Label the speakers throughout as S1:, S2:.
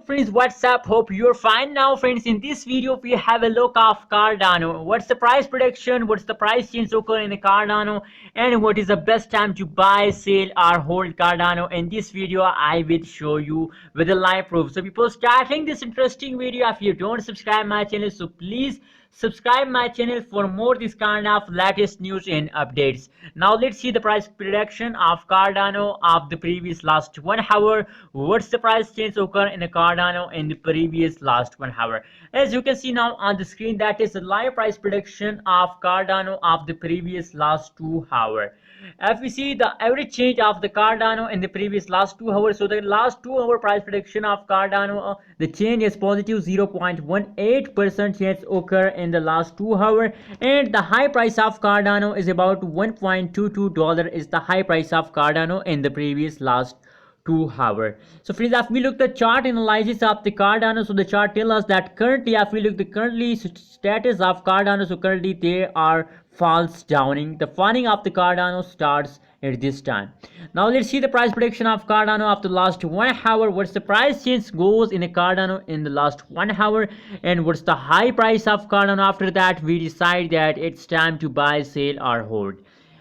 S1: friends, what's up? Hope you're fine. Now friends, in this video we have a look of Cardano. What's the price prediction, what's the price change occur in the Cardano, and what is the best time to buy, sell or hold Cardano. In this video I will show you with a live proof. So people, starting this interesting video, if you don't subscribe my channel, so please subscribe my channel for more this kind of latest news and updates. Now let's see the price prediction of Cardano of the previous last 1 hour. What's the price change occur in the Cardano in the previous last 1 hour? As you can see now on the screen, that is the live price prediction of Cardano of the previous last 2 hour. If we see the average change of the Cardano in the previous last 2 hours, so the last 2 hour price prediction of Cardano, the change is positive 0.18% change occur in the last 2 hours, and the high price of Cardano is about $1.22 is the high price of Cardano in the previous last 2 hours. So friends, if we look the chart analysis of the Cardano, so the chart tells us that currently, if we look the currently status of Cardano, so currently they are falls downing. The falling of the Cardano starts at this time. Now let's see the price prediction of Cardano after the last 1 hour. What's the price change goes in the Cardano in the last 1 hour, and what's the high price of Cardano? After that we decide that it's time to buy, sell or hold.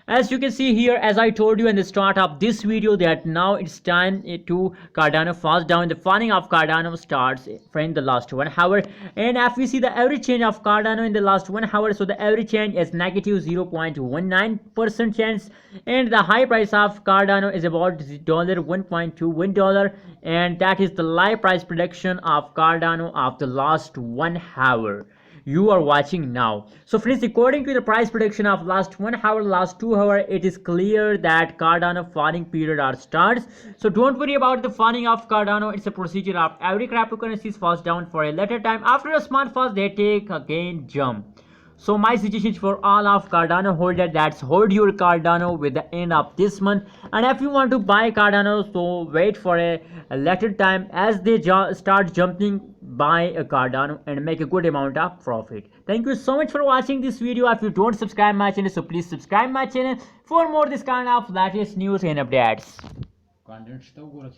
S1: As you can see here, as I told you in the start of this video, that now it's time to Cardano falls down. The falling of Cardano starts from the last 1 hour, and if we see the average change of Cardano in the last 1 hour, so the average change is negative 0.19% change, and the high price of Cardano is about $1.21, and that is the live price prediction of Cardano of the last 1 hour you are watching now. So friends, according to the price prediction of last 1 hour, last 2 hour, it is clear that Cardano falling period are starts. So don't worry about the falling of Cardano. It's a procedure of every cryptocurrencies falls down for a later time. After a small fall, they take again jump. So my suggestion for all of Cardano holder, that's hold your Cardano with the end of this month. And if you want to buy Cardano, so wait for a later time. As they start jumping, buy a Cardano and make a good amount of profit. Thank you so much for watching this video. If you don't subscribe my channel, so please subscribe my channel for more this kind of latest news and updates.